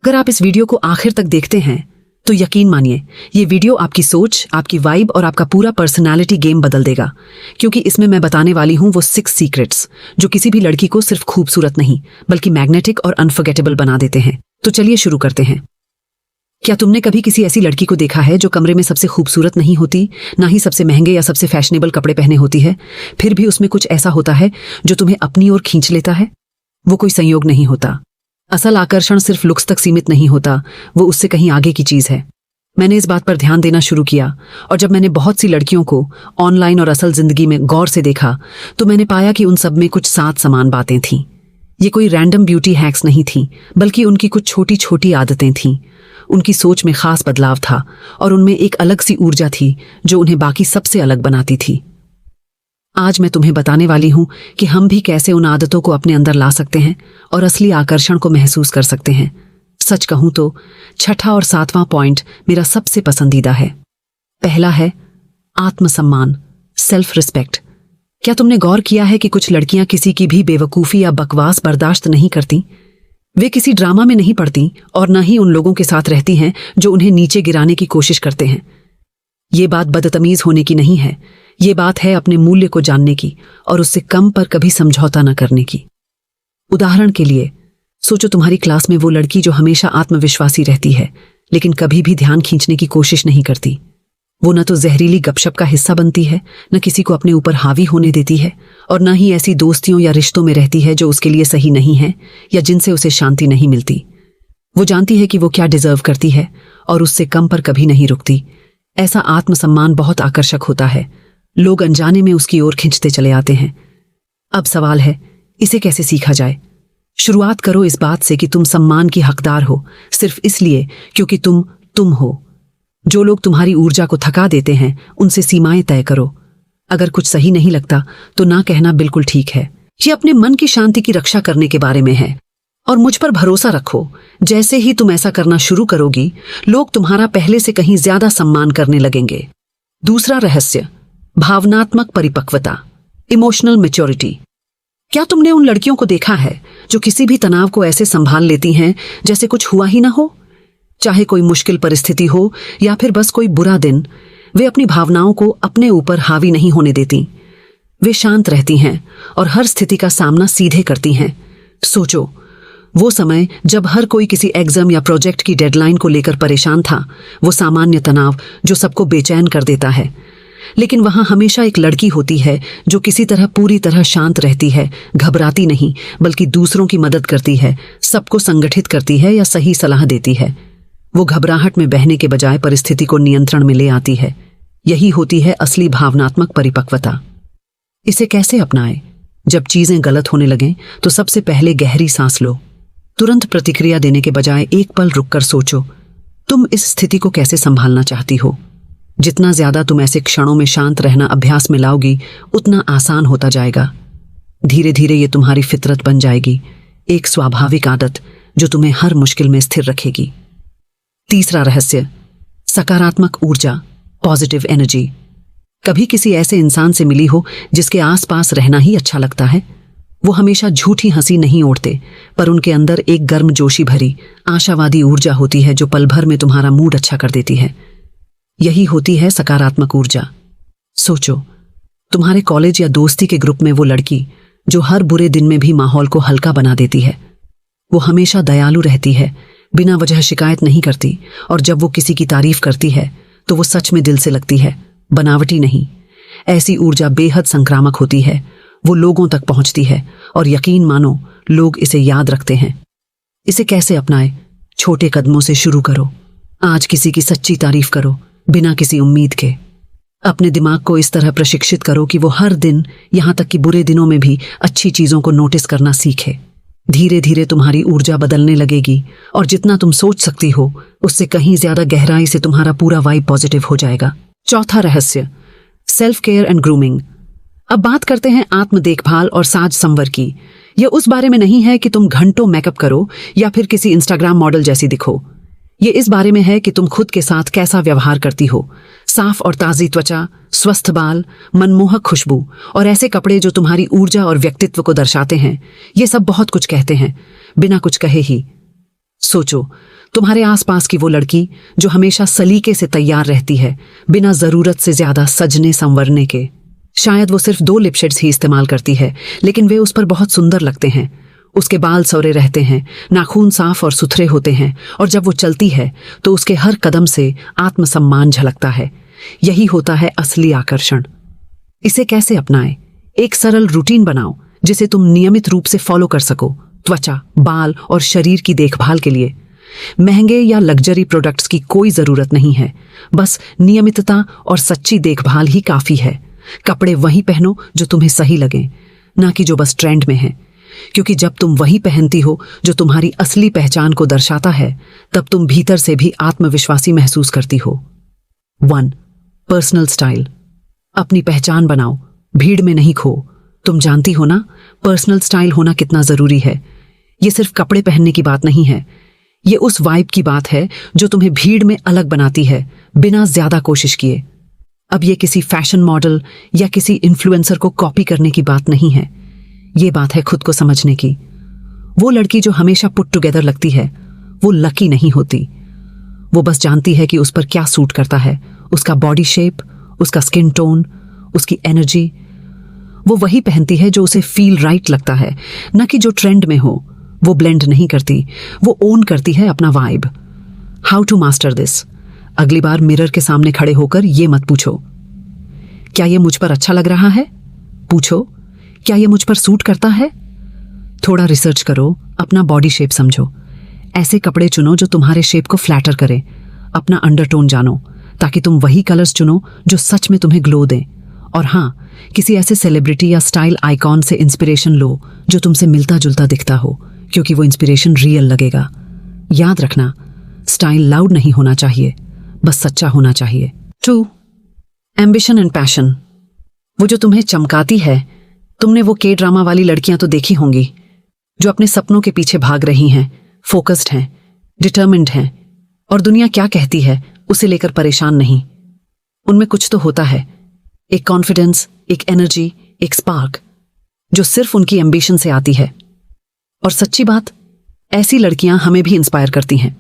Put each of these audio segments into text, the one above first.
अगर आप इस वीडियो को आखिर तक देखते हैं तो यकीन मानिए ये वीडियो आपकी सोच, आपकी वाइब और आपका पूरा पर्सनालिटी गेम बदल देगा, क्योंकि इसमें मैं बताने वाली हूं वो 6 सीक्रेट्स जो किसी भी लड़की को सिर्फ खूबसूरत नहीं बल्कि मैग्नेटिक और अनफॉरगेटेबल बना देते हैं। तो चलिए शुरू करते हैं। क्या तुमने कभी किसी ऐसी लड़की को देखा है जो कमरे में सबसे खूबसूरत नहीं होती, ना ही सबसे महंगे या सबसे फैशनेबल कपड़े पहने होती है, फिर भी उसमें कुछ ऐसा होता है जो तुम्हें अपनी ओर खींच लेता है? वो कोई संयोग नहीं होता। असल आकर्षण सिर्फ लुक्स तक सीमित नहीं होता, वो उससे कहीं आगे की चीज है। मैंने इस बात पर ध्यान देना शुरू किया और जब मैंने बहुत सी लड़कियों को ऑनलाइन और असल जिंदगी में गौर से देखा तो मैंने पाया कि उन सब में कुछ सात समान बातें थीं। ये कोई रैंडम ब्यूटी हैक्स नहीं थी, बल्कि उनकी कुछ छोटी छोटी आदतें थीं। उनकी सोच में खास बदलाव था और उनमें एक अलग सी ऊर्जा थी जो उन्हें बाकी सबसे अलग बनाती थी। आज मैं तुम्हें बताने वाली हूं कि हम भी कैसे उन आदतों को अपने अंदर ला सकते हैं और असली आकर्षण को महसूस कर सकते हैं। सच कहूं तो छठा और सातवां पॉइंट मेरा सबसे पसंदीदा है। पहला है आत्मसम्मान, सेल्फ रिस्पेक्ट। क्या तुमने गौर किया है कि कुछ लड़कियां किसी की भी बेवकूफ़ी या बकवास बर्दाश्त नहीं करती? वे किसी ड्रामा में नहीं पड़ती और न ही उन लोगों के साथ रहती हैं जो उन्हें नीचे गिराने की कोशिश करते हैं। ये बात बदतमीज होने की नहीं है, ये बात है अपने मूल्य को जानने की और उससे कम पर कभी समझौता न करने की। उदाहरण के लिए सोचो, तुम्हारी क्लास में वो लड़की जो हमेशा आत्मविश्वासी रहती है लेकिन कभी भी ध्यान खींचने की कोशिश नहीं करती। वो न तो जहरीली गपशप का हिस्सा बनती है, न किसी को अपने ऊपर हावी होने देती है और न ही ऐसी दोस्तियों या रिश्तों में रहती है जो उसके लिए सही नहीं है या जिनसे उसे शांति नहीं मिलती। वो जानती है कि वो क्या डिजर्व करती है और उससे कम पर कभी नहीं रुकती। ऐसा आत्मसम्मान बहुत आकर्षक होता है। लोग अनजाने में उसकी ओर खींचते चले आते हैं। अब सवाल है, इसे कैसे सीखा जाए? शुरुआत करो इस बात से कि तुम सम्मान की हकदार हो, सिर्फ इसलिए क्योंकि तुम हो। जो लोग तुम्हारी ऊर्जा को थका देते हैं उनसे सीमाएं तय करो। अगर कुछ सही नहीं लगता तो ना कहना बिल्कुल ठीक है। ये अपने मन की शांति की रक्षा करने के बारे में है। और मुझ पर भरोसा रखो, जैसे ही तुम ऐसा करना शुरू करोगी लोग तुम्हारा पहले से कहीं ज्यादा सम्मान करने लगेंगे। दूसरा रहस्य, भावनात्मक परिपक्वता, इमोशनल मैच्योरिटी। क्या तुमने उन लड़कियों को देखा है जो किसी भी तनाव को ऐसे संभाल लेती हैं जैसे कुछ हुआ ही ना हो? चाहे कोई मुश्किल परिस्थिति हो या फिर बस कोई बुरा दिन, वे अपनी भावनाओं को अपने ऊपर हावी नहीं होने देती। वे शांत रहती हैं और हर स्थिति का सामना सीधे करती हैं। सोचो, वो समय जब हर कोई किसी एग्जाम या प्रोजेक्ट की डेडलाइन को लेकर परेशान था, वो सामान्य तनाव जो सबको बेचैन कर देता है। लेकिन वहां हमेशा एक लड़की होती है जो किसी तरह पूरी तरह शांत रहती है, घबराती नहीं बल्कि दूसरों की मदद करती है, सबको संगठित करती है या सही सलाह देती है। वो घबराहट में बहने के बजाय परिस्थिति को नियंत्रण में ले आती है। यही होती है असली भावनात्मक परिपक्वता। इसे कैसे अपनाएं? जब चीजें गलत होने लगें तो सबसे पहले गहरी सांस लो। तुरंत प्रतिक्रिया देने के बजाय एक पल रुककर सोचो, तुम इस स्थिति को कैसे संभालना चाहती हो। जितना ज्यादा तुम ऐसे क्षणों में शांत रहना अभ्यास में लाओगी उतना आसान होता जाएगा। धीरे धीरे ये तुम्हारी फितरत बन जाएगी, एक स्वाभाविक आदत जो तुम्हें हर मुश्किल में स्थिर रखेगी। तीसरा रहस्य, सकारात्मक ऊर्जा, पॉजिटिव एनर्जी। कभी किसी ऐसे इंसान से मिली हो जिसके आसपास रहना ही अच्छा लगता है? वो हमेशा झूठी हंसी नहीं ओढ़ते, पर उनके अंदर एक गर्मजोशी भरी आशावादी ऊर्जा होती है जो पल भर में तुम्हारा मूड अच्छा कर देती है। यही होती है सकारात्मक ऊर्जा। सोचो, तुम्हारे कॉलेज या दोस्ती के ग्रुप में वो लड़की जो हर बुरे दिन में भी माहौल को हल्का बना देती है। वो हमेशा दयालु रहती है, बिना वजह शिकायत नहीं करती और जब वो किसी की तारीफ करती है तो वो सच में दिल से लगती है, बनावटी नहीं। ऐसी ऊर्जा बेहद संक्रामक होती है। वो लोगों तक पहुंचती है और यकीन मानो लोग इसे याद रखते हैं। इसे कैसे अपनाएं? छोटे कदमों से शुरू करो। आज किसी की सच्ची तारीफ करो बिना किसी उम्मीद के। अपने दिमाग को इस तरह प्रशिक्षित करो कि वो हर दिन, यहां तक कि बुरे दिनों में भी, अच्छी चीजों को नोटिस करना सीखे। धीरे धीरे तुम्हारी ऊर्जा बदलने लगेगी और जितना तुम सोच सकती हो उससे कहीं ज्यादा गहराई से तुम्हारा पूरा वाइब पॉजिटिव हो जाएगा। चौथा रहस्य, सेल्फ केयर एंड ग्रूमिंग। अब बात करते हैं आत्म देखभाल और साज संवर की। यह उस बारे में नहीं है कि तुम घंटों मेकअप करो या फिर किसी इंस्टाग्राम मॉडल जैसी दिखो। ये इस बारे में है कि तुम खुद के साथ कैसा व्यवहार करती हो। साफ और ताजी त्वचा, स्वस्थ बाल, मनमोहक खुशबू और ऐसे कपड़े जो तुम्हारी ऊर्जा और व्यक्तित्व को दर्शाते हैं, ये सब बहुत कुछ कहते हैं बिना कुछ कहे ही। सोचो, तुम्हारे आसपास की वो लड़की जो हमेशा सलीके से तैयार रहती है, बिना जरूरत से ज्यादा सजने संवरने के। शायद वो सिर्फ 2 लिप शेड्स ही इस्तेमाल करती है, लेकिन वे उस पर बहुत सुंदर लगते हैं। उसके बाल सवरे रहते हैं, नाखून साफ और सुथरे होते हैं, और जब वो चलती है तो उसके हर कदम से आत्मसम्मान झलकता है। यही होता है असली आकर्षण। इसे कैसे अपनाएं? एक सरल रूटीन बनाओ जिसे तुम नियमित रूप से फॉलो कर सको। त्वचा, बाल और शरीर की देखभाल के लिए महंगे या लग्जरी प्रोडक्ट्स की कोई जरूरत नहीं है। बस नियमितता और सच्ची देखभाल ही काफी है। कपड़े वही पहनो जो तुम्हें सही लगे, ना कि जो बस ट्रेंड में है। क्योंकि जब तुम वही पहनती हो जो तुम्हारी असली पहचान को दर्शाता है, तब तुम भीतर से भी आत्मविश्वासी महसूस करती हो। 1. Personal style. अपनी पहचान बनाओ, भीड़ में नहीं खो। तुम जानती हो ना, पर्सनल स्टाइल होना कितना जरूरी है। ये सिर्फ कपड़े पहनने की बात नहीं है, ये उस वाइब की बात है जो तुम्हें भीड़ में अलग बनाती है, बिना ज्यादा कोशिश किए। अब ये किसी फैशन मॉडल या किसी इन्फ्लुएंसर को कॉपी करने की बात नहीं है, ये बात है खुद को समझने की। वो लड़की जो हमेशा पुट टुगेदर लगती है, वो लकी नहीं होती। वो बस जानती है कि उस पर क्या सूट करता है, उसका बॉडी शेप, उसका स्किन टोन, उसकी एनर्जी। वो वही पहनती है जो उसे फील राइट लगता है, न कि जो ट्रेंड में हो। वो ब्लेंड नहीं करती, वो ओन करती है अपना vibe. How to master this? अगली बार मिरर के सामने खड़े होकर ये मत पूछो, क्या ये मुझ पर अच्छा लग रहा है? पूछो, क्या ये मुझ पर सूट करता है? थोड़ा रिसर्च करो, अपना बॉडी शेप समझो। ऐसे कपड़े चुनो जो तुम्हारे शेप को फ्लैटर करे। अपना अंडरटोन जानो, ताकि तुम वही कलर्स चुनो जो सच में तुम्हें ग्लो दें। और हाँ, किसी ऐसे सेलिब्रिटी या स्टाइल आइकॉन से इंस्पिरेशन लो जो तुमसे मिलता जुलता दिखता हो, क्योंकि वो इंस्पिरेशन रियल लगेगा। याद रखना, स्टाइल लाउड नहीं होना चाहिए, बस सच्चा होना चाहिए। 2. Ambition and passion. वो जो तुम्हें चमकाती है। तुमने वो के ड्रामा वाली लड़कियां तो देखी होंगी जो अपने सपनों के पीछे भाग रही हैं, फोकस्ड हैं, डिटर्मिन्ड हैं, और दुनिया क्या कहती है उसे लेकर परेशान नहीं। उनमें कुछ तो होता है, एक कॉन्फिडेंस, एक एनर्जी, एक स्पार्क, जो सिर्फ उनकी एम्बिशन से आती है। और सच्ची बात, ऐसी लड़कियां हमें भी इंस्पायर करती हैं,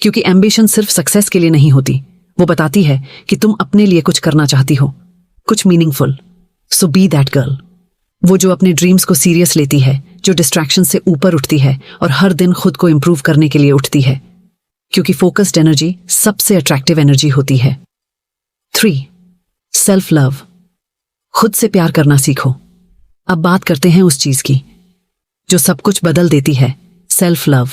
क्योंकि एम्बिशन सिर्फ सक्सेस के लिए नहीं होती। वो बताती है कि तुम अपने लिए कुछ करना चाहती हो, कुछ meaningful. So be that girl. वो जो अपने ड्रीम्स को सीरियस लेती है, जो डिस्ट्रैक्शन से ऊपर उठती है और हर दिन खुद को इंप्रूव करने के लिए उठती है, क्योंकि फोकस्ड एनर्जी सबसे अट्रैक्टिव एनर्जी होती है। 3. Self love. खुद से प्यार करना सीखो। अब बात करते हैं उस चीज की जो सब कुछ बदल देती है, सेल्फ लव।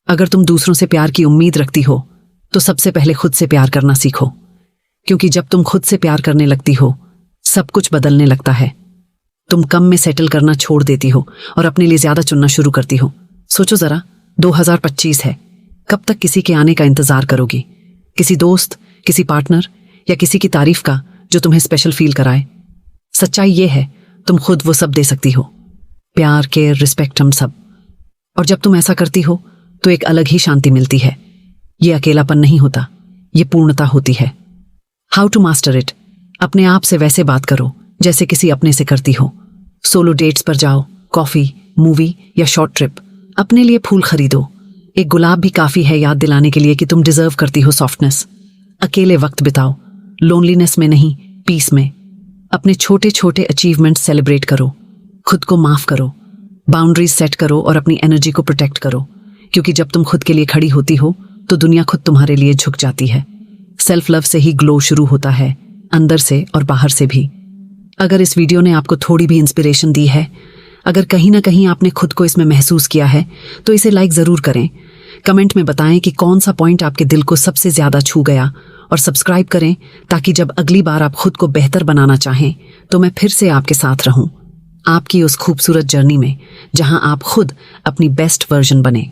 अगर तुम दूसरों से प्यार की उम्मीद रखती हो, तो सबसे पहले खुद से प्यार करना सीखो, क्योंकि जब तुम खुद से प्यार करने लगती हो, सब कुछ बदलने लगता है। तुम कम में सेटल करना छोड़ देती हो और अपने लिए ज्यादा चुनना शुरू करती हो। सोचो जरा, 2025 है, कब तक किसी के आने का इंतजार करोगी? किसी दोस्त, किसी पार्टनर या किसी की तारीफ का जो तुम्हें स्पेशल फील कराए? सच्चाई ये है, तुम खुद वो सब दे सकती हो, प्यार, केयर, रिस्पेक्ट, हम सब। और जब तुम ऐसा करती हो तो एक अलग ही शांति मिलती है। ये अकेलापन नहीं होता, ये पूर्णता होती है। How to master it? अपने आप से वैसे बात करो जैसे किसी अपने से करती हो। सोलो डेट्स पर जाओ, कॉफी, मूवी या शॉर्ट ट्रिप। अपने लिए फूल खरीदो, एक गुलाब भी काफी है याद दिलाने के लिए कि तुम डिजर्व करती हो सॉफ्टनेस। अकेले वक्त बिताओ, लोनलीनेस में नहीं, पीस में। अपने छोटे छोटे अचीवमेंट सेलिब्रेट करो, खुद को माफ करो, बाउंड्रीज सेट करो और अपनी एनर्जी को प्रोटेक्ट करो, क्योंकि जब तुम खुद के लिए खड़ी होती हो तो दुनिया खुद तुम्हारे लिए झुक जाती है। सेल्फ लव से ही ग्लो शुरू होता है, अंदर से और बाहर से भी। अगर इस वीडियो ने आपको थोड़ी भी इंस्पिरेशन दी है, अगर कहीं ना कहीं आपने खुद को इसमें महसूस किया है, तो इसे लाइक जरूर करें। कमेंट में बताएं कि कौन सा पॉइंट आपके दिल को सबसे ज्यादा छू गया, और सब्सक्राइब करें ताकि जब अगली बार आप खुद को बेहतर बनाना चाहें तो मैं फिर से आपके साथ रहूं, आपकी उस खूबसूरत जर्नी में जहां आप खुद अपनी बेस्ट वर्जन बने।